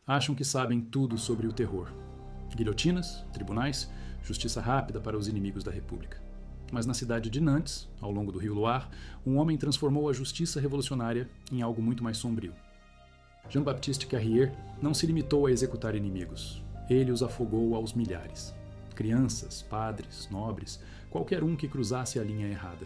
Acham que sabem tudo sobre o terror. Guilhotinas, tribunais, justiça rápida para os inimigos da República. Mas na cidade de Nantes, ao longo do rio Loire, um homem transformou a justiça revolucionária em algo muito mais sombrio. Jean-Baptiste Carrier não se limitou a executar inimigos. Ele os afogou aos milhares. Crianças, padres, nobres, qualquer um que cruzasse a linha errada.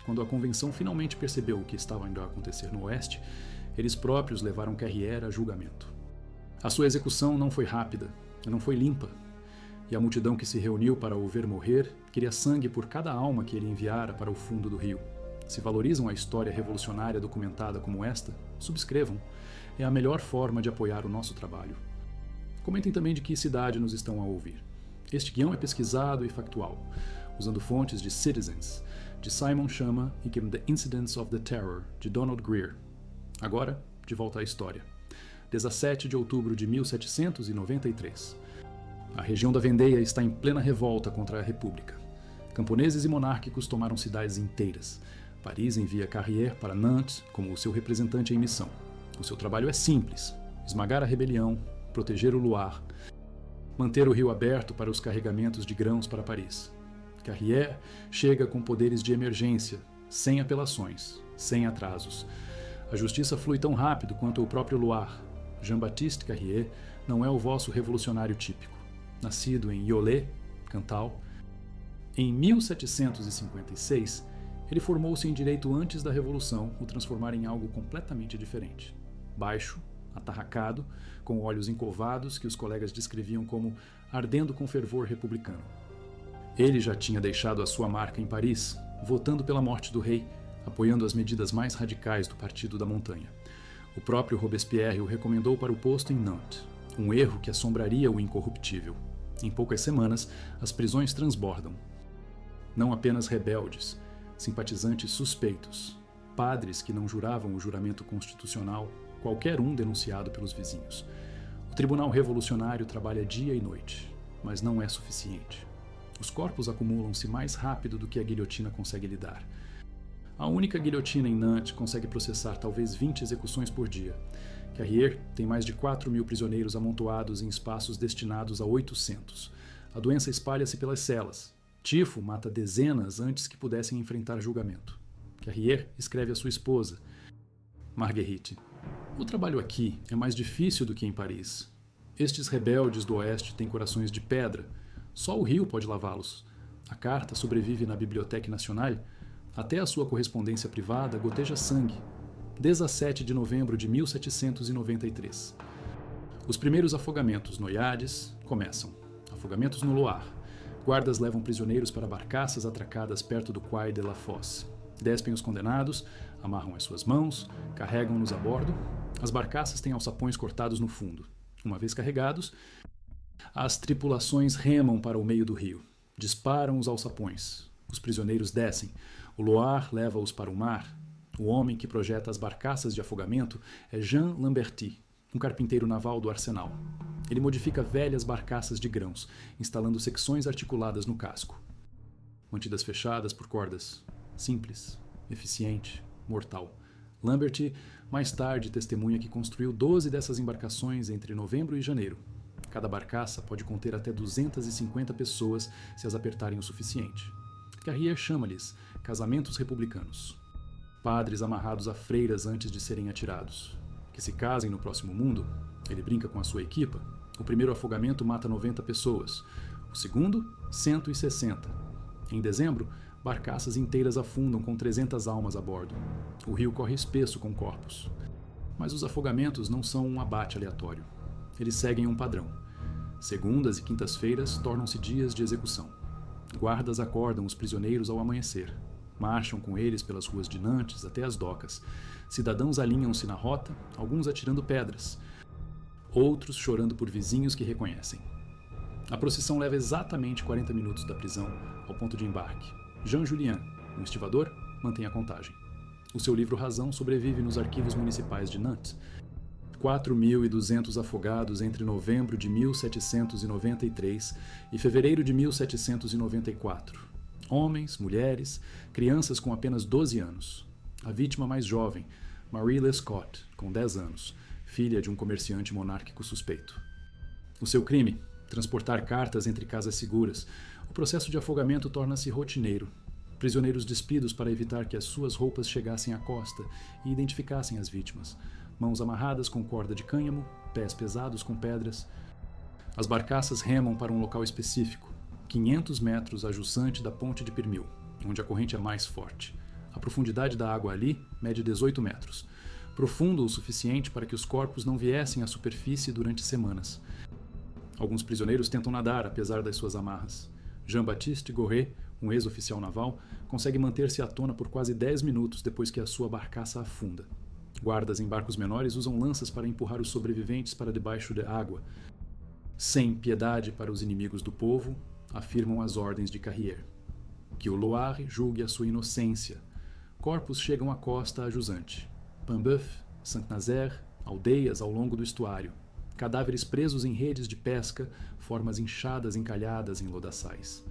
Quando a convenção finalmente percebeu o que estava indo a acontecer no Oeste, eles próprios levaram Carrier a julgamento. A sua execução não foi rápida, não foi limpa, e a multidão que se reuniu para o ver morrer queria sangue por cada alma que ele enviara para o fundo do rio. Se valorizam a história revolucionária documentada como esta, subscrevam. É a melhor forma de apoiar o nosso trabalho. Comentem também de que cidade nos estão a ouvir. Este guião é pesquisado e factual, usando fontes de Citizens, de Simon Schama e The Incidents of the Terror, de Donald Greer. Agora, de volta à história. 17 de outubro de 1793. A região da Vendée está em plena revolta contra a República. Camponeses e monárquicos tomaram cidades inteiras. Paris envia Carrier para Nantes como o seu representante em missão. O seu trabalho é simples: esmagar a rebelião, proteger o Loire, manter o rio aberto para os carregamentos de grãos para Paris. Carrier chega com poderes de emergência, sem apelações, sem atrasos. A justiça flui tão rápido quanto o próprio Loire. Jean-Baptiste Carrier não é o vosso revolucionário típico. Nascido em Yolet, Cantal, em 1756, ele formou-se em direito antes da Revolução o transformar em algo completamente diferente. Baixo, atarracado, com olhos encovados que os colegas descreviam como ardendo com fervor republicano. Ele já tinha deixado a sua marca em Paris, votando pela morte do rei, apoiando as medidas mais radicais do Partido da Montanha. O próprio Robespierre o recomendou para o posto em Nantes, um erro que assombraria o incorruptível. Em poucas semanas, as prisões transbordam. Não apenas rebeldes, simpatizantes suspeitos, padres que não juravam o juramento constitucional, qualquer um denunciado pelos vizinhos. O Tribunal Revolucionário trabalha dia e noite, mas não é suficiente. Os corpos acumulam-se mais rápido do que a guilhotina consegue lidar. A única guilhotina em Nantes consegue processar talvez 20 execuções por dia. Carrier tem mais de 4.000 prisioneiros amontoados em espaços destinados a 800. A doença espalha-se pelas celas. Tifo mata dezenas antes que pudessem enfrentar julgamento. Carrier escreve à sua esposa, Marguerite: "O trabalho aqui é mais difícil do que em Paris. Estes rebeldes do Oeste têm corações de pedra. Só o rio pode lavá-los. A carta sobrevive na Bibliothèque Nationale. Até a sua correspondência privada goteja sangue." 17 de novembro de 1793. Os primeiros afogamentos noiades começam. Afogamentos no Loire. Guardas levam prisioneiros para barcaças atracadas perto do Quai de la Fosse. Despem os condenados, amarram as suas mãos, carregam-nos a bordo. As barcaças têm alçapões cortados no fundo. Uma vez carregados, as tripulações remam para o meio do rio. Disparam os alçapões. Os prisioneiros descem. O Loire leva-os para o mar. O homem que projeta as barcaças de afogamento é Jean Lamberty, um carpinteiro naval do arsenal. Ele modifica velhas barcaças de grãos, instalando secções articuladas no casco. Mantidas fechadas por cordas. Simples, eficiente, mortal. Lamberty, mais tarde, testemunha que construiu 12 dessas embarcações entre novembro e janeiro. Cada barcaça pode conter até 250 pessoas se as apertarem o suficiente. Carrier chama-lhes casamentos republicanos. Padres amarrados a freiras antes de serem atirados. Que se casem no próximo mundo, ele brinca com a sua equipa. O primeiro afogamento mata 90 pessoas. O segundo, 160. Em dezembro, barcaças inteiras afundam com 300 almas a bordo. O rio corre espesso com corpos. Mas os afogamentos não são um abate aleatório. Eles seguem um padrão. Segundas e quintas-feiras tornam-se dias de execução. Guardas acordam os prisioneiros ao amanhecer. Marcham com eles pelas ruas de Nantes até as docas. Cidadãos alinham-se na rota, alguns atirando pedras, outros chorando por vizinhos que reconhecem. A procissão leva exatamente 40 minutos da prisão ao ponto de embarque. Jean Julien, um estivador, mantém a contagem. O seu livro Razão sobrevive nos arquivos municipais de Nantes. 4.200 afogados entre novembro de 1793 e fevereiro de 1794. Homens, mulheres, crianças com apenas 12 anos. A vítima mais jovem, Marie Lescott, com 10 anos, filha de um comerciante monárquico suspeito. O seu crime, transportar cartas entre casas seguras. O processo de afogamento torna-se rotineiro. Prisioneiros despidos para evitar que as suas roupas chegassem à costa e identificassem as vítimas. Mãos amarradas com corda de cânhamo, pés pesados com pedras. As barcaças remam para um local específico, 500 metros a jussante da ponte de Pirmil, onde a corrente é mais forte. A profundidade da água ali mede 18 metros, profundo o suficiente para que os corpos não viessem à superfície durante semanas. Alguns prisioneiros tentam nadar, apesar das suas amarras. Jean-Baptiste Gorret, um ex-oficial naval, consegue manter-se à tona por quase 10 minutos depois que a sua barcaça afunda. Guardas em barcos menores usam lanças para empurrar os sobreviventes para debaixo da água. Sem piedade para os inimigos do povo, afirmam as ordens de Carrier. Que o Loire julgue a sua inocência. Corpos chegam à costa a jusante. Paimboeuf, Saint-Nazaire, aldeias ao longo do estuário. Cadáveres presos em redes de pesca, formas inchadas encalhadas em lodaçais.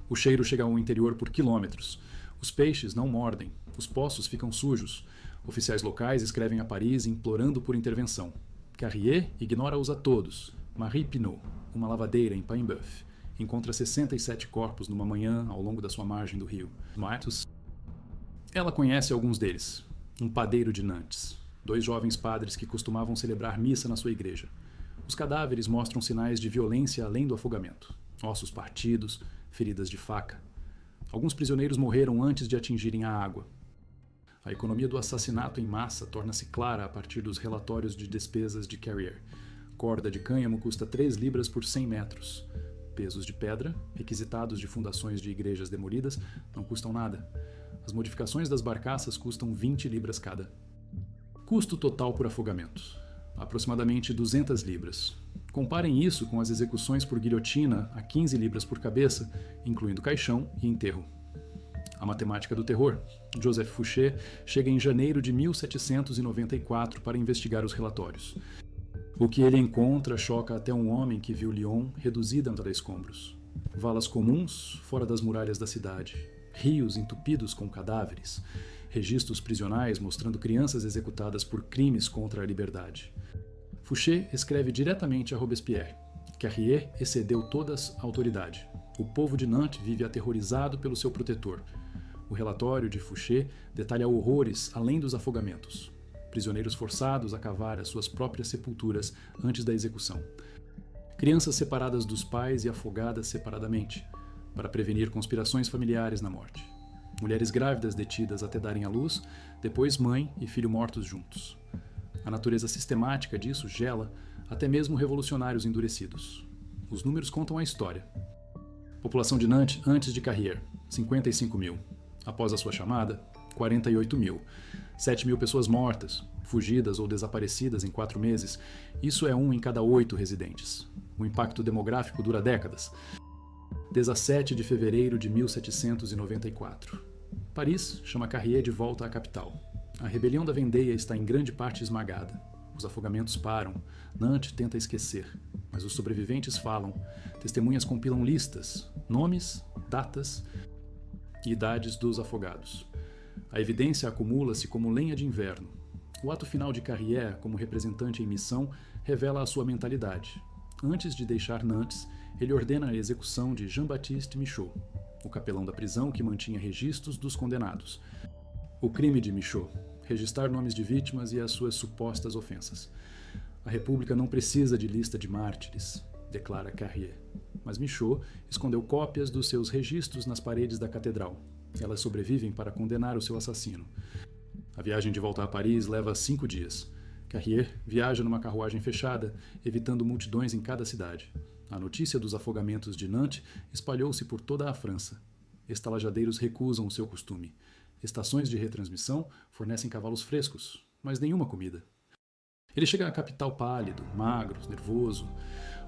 O cheiro chega ao interior por quilômetros. Os peixes não mordem, os poços ficam sujos. Oficiais locais escrevem a Paris implorando por intervenção. Carrier ignora-os a todos. Marie Pinot, uma lavadeira em Paimboeuf, encontra 67 corpos numa manhã ao longo da sua margem do rio. Matos. Ela conhece alguns deles. Um padeiro de Nantes. 2 jovens padres que costumavam celebrar missa na sua igreja. Os cadáveres mostram sinais de violência além do afogamento. Ossos partidos, feridas de faca. Alguns prisioneiros morreram antes de atingirem a água. A economia do assassinato em massa torna-se clara a partir dos relatórios de despesas de Carrier. Corda de cânhamo custa 3 libras por 100 metros. Pesos de pedra, requisitados de fundações de igrejas demolidas, não custam nada. As modificações das barcaças custam 20 libras cada. Custo total por afogamento: aproximadamente 200 libras. Comparem isso com as execuções por guilhotina a 15 libras por cabeça, incluindo caixão e enterro. A matemática do terror. Joseph Fouché chega em janeiro de 1794 para investigar os relatórios. O que ele encontra choca até um homem que viu Lyon reduzida a escombros. Valas comuns fora das muralhas da cidade. Rios entupidos com cadáveres. Registros prisionais mostrando crianças executadas por crimes contra a liberdade. Fouché escreve diretamente a Robespierre. Carrier excedeu toda a autoridade. O povo de Nantes vive aterrorizado pelo seu protetor. O relatório de Fouché detalha horrores além dos afogamentos. Prisioneiros forçados a cavar as suas próprias sepulturas antes da execução. Crianças separadas dos pais e afogadas separadamente, para prevenir conspirações familiares na morte. Mulheres grávidas detidas até darem à luz, depois mãe e filho mortos juntos. A natureza sistemática disso gela até mesmo revolucionários endurecidos. Os números contam a história. População de Nantes antes de Carrier, 55 mil. Após a sua chamada, 48 mil. 7 mil pessoas mortas, fugidas ou desaparecidas em 4 meses. Isso é 1 em cada 8 residentes. O impacto demográfico dura décadas. 17 de fevereiro de 1794. Paris chama Carrier de volta à capital. A rebelião da Vendée está em grande parte esmagada. Os afogamentos param. Nantes tenta esquecer, mas os sobreviventes falam. Testemunhas compilam listas, nomes, datas e idades dos afogados. A evidência acumula-se como lenha de inverno. O ato final de Carrier, como representante em missão, revela a sua mentalidade. Antes de deixar Nantes, ele ordena a execução de Jean-Baptiste Michaud, o capelão da prisão que mantinha registros dos condenados. O crime de Michaud: registrar nomes de vítimas e as suas supostas ofensas. A República não precisa de lista de mártires, declara Carrier. Mas Michaud escondeu cópias dos seus registros nas paredes da catedral. Elas sobrevivem para condenar o seu assassino. A viagem de volta a Paris leva 5 dias. Carrier viaja numa carruagem fechada, evitando multidões em cada cidade. A notícia dos afogamentos de Nantes espalhou-se por toda a França. Estalajadeiros recusam o seu costume. Estações de retransmissão fornecem cavalos frescos, mas nenhuma comida. Ele chega à capital pálido, magro, nervoso.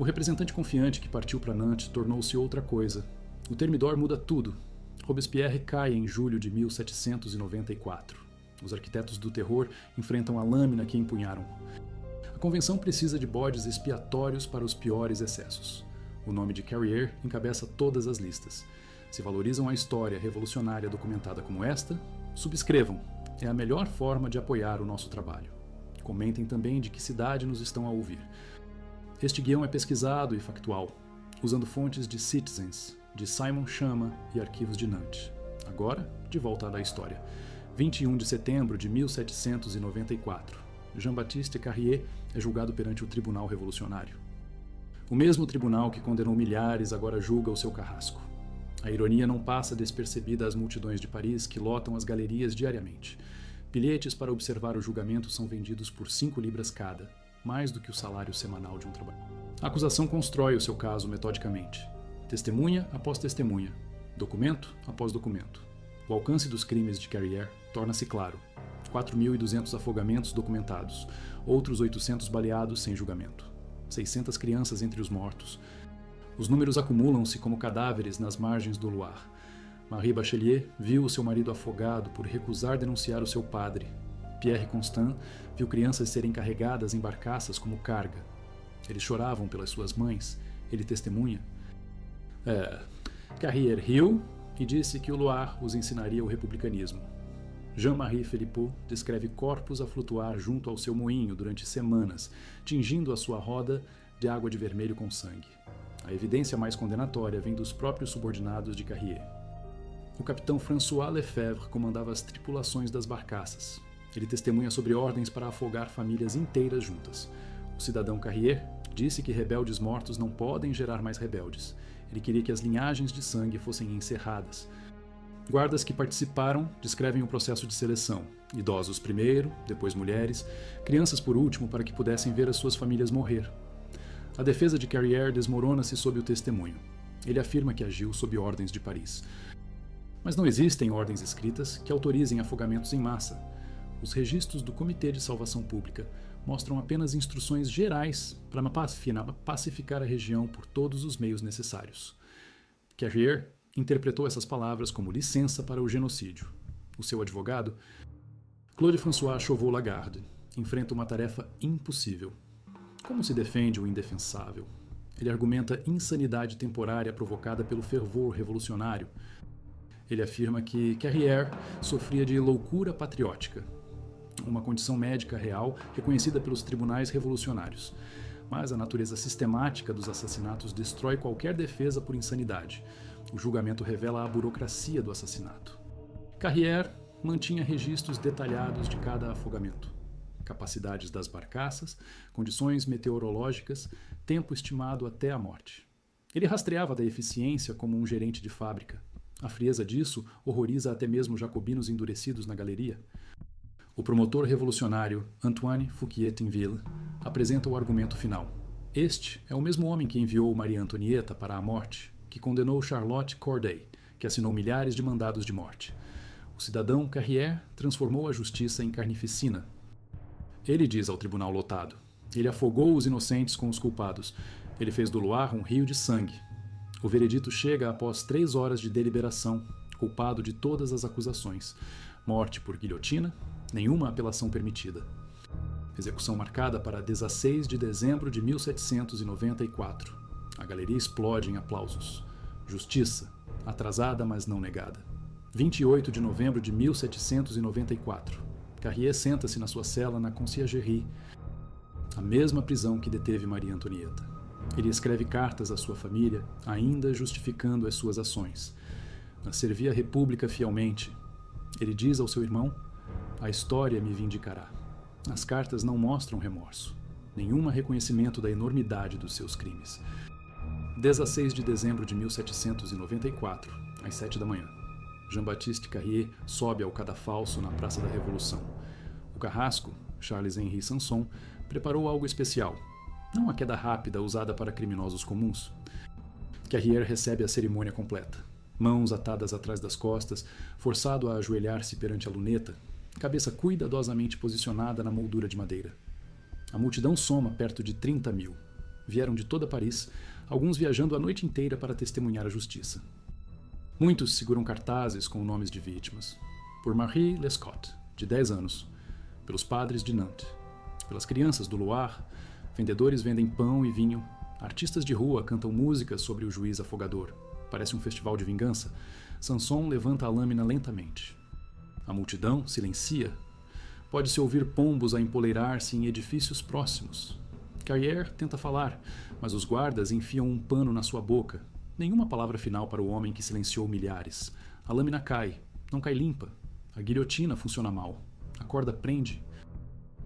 O representante confiante que partiu para Nantes tornou-se outra coisa. O Thermidor muda tudo. Robespierre cai em julho de 1794. Os arquitetos do terror enfrentam a lâmina que empunharam. A convenção precisa de bodes expiatórios para os piores excessos. O nome de Carrier encabeça todas as listas. Se valorizam a história revolucionária documentada como esta, subscrevam. É a melhor forma de apoiar o nosso trabalho. Comentem também de que cidade nos estão a ouvir. Este guião é pesquisado e factual, usando fontes de Citizens, de Simon Schama e arquivos de Nantes. Agora, de volta à história. 21 de setembro de 1794. Jean-Baptiste Carrier é julgado perante o Tribunal Revolucionário. O mesmo tribunal que condenou milhares agora julga o seu carrasco. A ironia não passa despercebida às multidões de Paris que lotam as galerias diariamente. Bilhetes para observar o julgamento são vendidos por 5 libras cada, mais do que o salário semanal de um trabalhador. A acusação constrói o seu caso metodicamente. Testemunha após testemunha, documento após documento. O alcance dos crimes de Carrier torna-se claro. 4.200 afogamentos documentados, outros 800 baleados sem julgamento. 600 crianças entre os mortos. Os números acumulam-se como cadáveres nas margens do Loire. Marie Bachelier viu o seu marido afogado por recusar denunciar o seu padre. Pierre Constant viu crianças serem carregadas em barcaças como carga. Eles choravam pelas suas mães. Ele testemunha. Carrier riu e disse que o Loire os ensinaria o republicanismo. Jean-Marie Philippot descreve corpos a flutuar junto ao seu moinho durante semanas, tingindo a sua roda de água de vermelho com sangue. A evidência mais condenatória vem dos próprios subordinados de Carrier. O capitão François Lefebvre comandava as tripulações das barcaças. Ele testemunha sobre ordens para afogar famílias inteiras juntas. O cidadão Carrier disse que rebeldes mortos não podem gerar mais rebeldes. Ele queria que as linhagens de sangue fossem encerradas. Guardas que participaram descrevem o processo de seleção. Idosos primeiro, depois mulheres, crianças por último para que pudessem ver as suas famílias morrer. A defesa de Carrier desmorona-se sob o testemunho. Ele afirma que agiu sob ordens de Paris. Mas não existem ordens escritas que autorizem afogamentos em massa. Os registros do Comitê de Salvação Pública mostram apenas instruções gerais para pacificar a região por todos os meios necessários. Carrier interpretou essas palavras como licença para o genocídio. O seu advogado, Claude François Chauveau-Lagarde, enfrenta uma tarefa impossível. Como se defende o indefensável? Ele argumenta insanidade temporária provocada pelo fervor revolucionário. Ele afirma que Carrier sofria de loucura patriótica, uma condição médica real reconhecida pelos tribunais revolucionários. Mas a natureza sistemática dos assassinatos destrói qualquer defesa por insanidade. O julgamento revela a burocracia do assassinato. Carrier mantinha registros detalhados de cada afogamento. Capacidades das barcaças, condições meteorológicas, tempo estimado até a morte. Ele rastreava da eficiência como um gerente de fábrica. A frieza disso horroriza até mesmo jacobinos endurecidos na galeria. O promotor revolucionário Antoine Fouquier-Tinville apresenta o argumento final. Este é o mesmo homem que enviou Maria Antonieta para a morte, que condenou Charlotte Corday, que assinou milhares de mandados de morte. O cidadão Carrier transformou a justiça em carnificina. Ele diz ao tribunal lotado. Ele afogou os inocentes com os culpados. Ele fez do Loire um rio de sangue. O veredito chega após 3 horas de deliberação, culpado de todas as acusações. Morte por guilhotina, nenhuma apelação permitida. Execução marcada para 16 de dezembro de 1794. A galeria explode em aplausos. Justiça, atrasada mas não negada. 28 de novembro de 1794. Carrier senta-se na sua cela na Conciergerie, a mesma prisão que deteve Maria Antonieta. Ele escreve cartas à sua família, ainda justificando as suas ações. Servi a República fielmente. Ele diz ao seu irmão: a história me vindicará. As cartas não mostram remorso, nenhum reconhecimento da enormidade dos seus crimes. 16 de dezembro de 1794, às 7 da manhã. Jean-Baptiste Carrier sobe ao cadafalso na Praça da Revolução. O carrasco, Charles-Henri Sanson, preparou algo especial. Não a queda rápida usada para criminosos comuns. Carrier recebe a cerimônia completa. Mãos atadas atrás das costas, forçado a ajoelhar-se perante a luneta, cabeça cuidadosamente posicionada na moldura de madeira. A multidão soma perto de 30.000. Vieram de toda Paris, alguns viajando a noite inteira para testemunhar a justiça. Muitos seguram cartazes com nomes de vítimas. Por Marie Lescott, de 10 anos. Pelos padres de Nantes. Pelas crianças do Loire, vendedores vendem pão e vinho. Artistas de rua cantam músicas sobre o juiz afogador. Parece um festival de vingança. Sanson levanta a lâmina lentamente. A multidão silencia. Pode-se ouvir pombos a empoleirar-se em edifícios próximos. Carrière tenta falar, mas os guardas enfiam um pano na sua boca. Nenhuma palavra final para o homem que silenciou milhares. A lâmina cai, não cai limpa. A guilhotina funciona mal. A corda prende.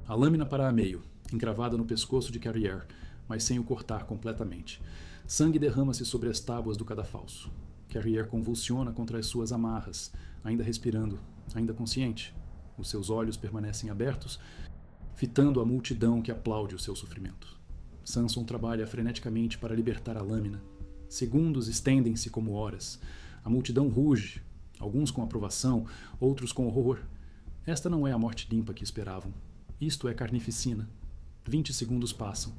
A lâmina para a meio, encravada no pescoço de Carrière, mas sem o cortar completamente. Sangue derrama-se sobre as tábuas do cadafalso. Carrière convulsiona contra as suas amarras, ainda respirando, ainda consciente. Os seus olhos permanecem abertos, fitando a multidão que aplaude o seu sofrimento. Sanson trabalha freneticamente para libertar a lâmina. Segundos estendem-se como horas. A multidão ruge, alguns com aprovação, outros com horror. Esta não é a morte limpa que esperavam. Isto é carnificina. 20 segundos passam.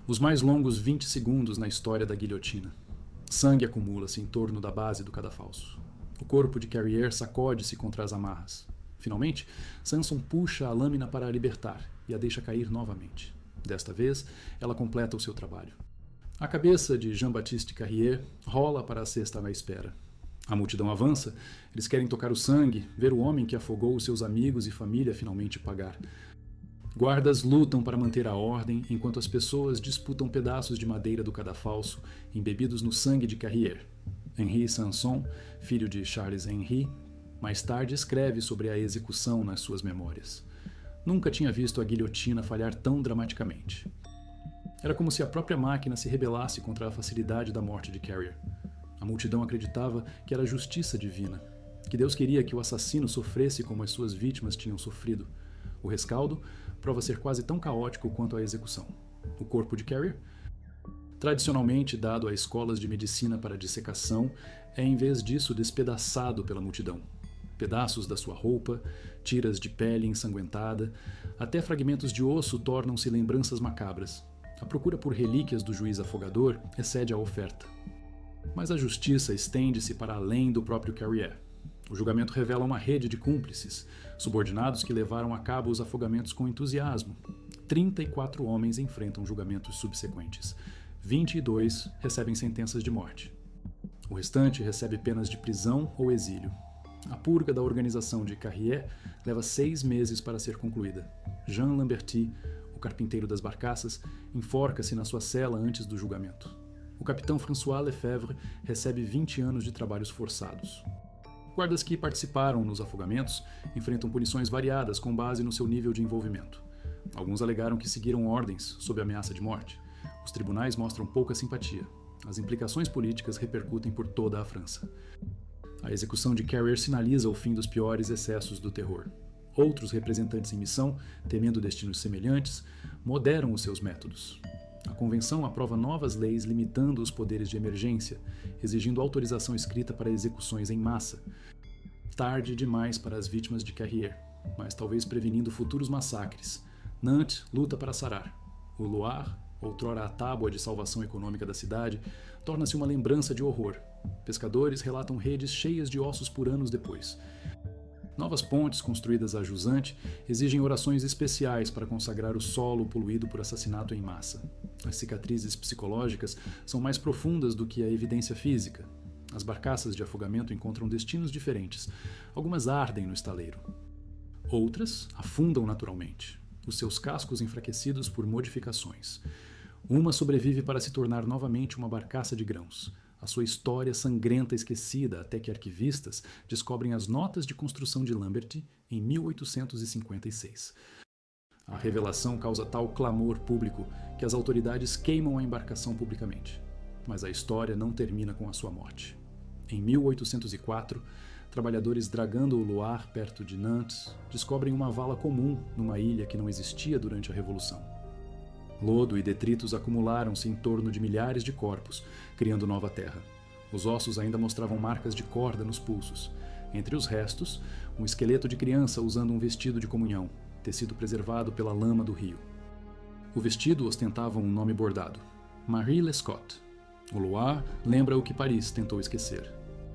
Os mais longos 20 segundos na história da guilhotina. Sangue acumula-se em torno da base do cadafalso. O corpo de Carrière sacode-se contra as amarras. Finalmente, Sanson puxa a lâmina para a libertar e a deixa cair novamente. Desta vez, ela completa o seu trabalho. A cabeça de Jean-Baptiste Carrière rola para a cesta na espera. A multidão avança, eles querem tocar o sangue, ver o homem que afogou os seus amigos e família finalmente pagar. Guardas lutam para manter a ordem, enquanto as pessoas disputam pedaços de madeira do cadafalso, embebidos no sangue de Carrière. Henri Sanson, filho de Charles Henri, mais tarde escreve sobre a execução nas suas memórias. Nunca tinha visto a guilhotina falhar tão dramaticamente. Era como se a própria máquina se rebelasse contra a facilidade da morte de Carrière. A multidão acreditava que era justiça divina, que Deus queria que o assassino sofresse como as suas vítimas tinham sofrido. O rescaldo prova ser quase tão caótico quanto a execução. O corpo de Carrière, tradicionalmente dado a escolas de medicina para dissecação, é em vez disso despedaçado pela multidão. Pedaços da sua roupa, tiras de pele ensanguentada, até fragmentos de osso tornam-se lembranças macabras. A procura por relíquias do juiz afogador excede a oferta. Mas a justiça estende-se para além do próprio Carrière. O julgamento revela uma rede de cúmplices, subordinados que levaram a cabo os afogamentos com entusiasmo. 34 homens enfrentam julgamentos subsequentes. 22 recebem sentenças de morte. O restante recebe penas de prisão ou exílio. A purga da organização de Carrière leva 6 meses para ser concluída. Jean Lamberty, o carpinteiro das barcaças, enforca-se na sua cela antes do julgamento. O capitão François Lefebvre recebe 20 anos de trabalhos forçados. Guardas que participaram nos afogamentos enfrentam punições variadas com base no seu nível de envolvimento. Alguns alegaram que seguiram ordens sob ameaça de morte. Os tribunais mostram pouca simpatia. As implicações políticas repercutem por toda a França. A execução de Carrière sinaliza o fim dos piores excessos do terror. Outros representantes em missão, temendo destinos semelhantes, moderam os seus métodos. A Convenção aprova novas leis limitando os poderes de emergência, exigindo autorização escrita para execuções em massa. Tarde demais para as vítimas de Carrière, mas talvez prevenindo futuros massacres. Nantes luta para sarar. O Loire, outrora a tábua de salvação econômica da cidade, torna-se uma lembrança de horror. Pescadores relatam redes cheias de ossos por anos depois. Novas pontes construídas a jusante exigem orações especiais para consagrar o solo poluído por assassinato em massa. As cicatrizes psicológicas são mais profundas do que a evidência física. As barcaças de afogamento encontram destinos diferentes. Algumas ardem no estaleiro. Outras afundam naturalmente, os seus cascos enfraquecidos por modificações. Uma sobrevive para se tornar novamente uma barcaça de grãos. A sua história sangrenta esquecida até que arquivistas descobrem as notas de construção de Lamberty em 1856. A revelação causa tal clamor público que as autoridades queimam a embarcação publicamente. Mas a história não termina com a sua morte. Em 1804, trabalhadores dragando o Loire perto de Nantes descobrem uma vala comum numa ilha que não existia durante a Revolução. Lodo e detritos acumularam-se em torno de milhares de corpos, criando nova terra. Os ossos ainda mostravam marcas de corda nos pulsos. Entre os restos, um esqueleto de criança usando um vestido de comunhão, tecido preservado pela lama do rio. O vestido ostentava um nome bordado: Marie Lescaut. O Loire lembra o que Paris tentou esquecer.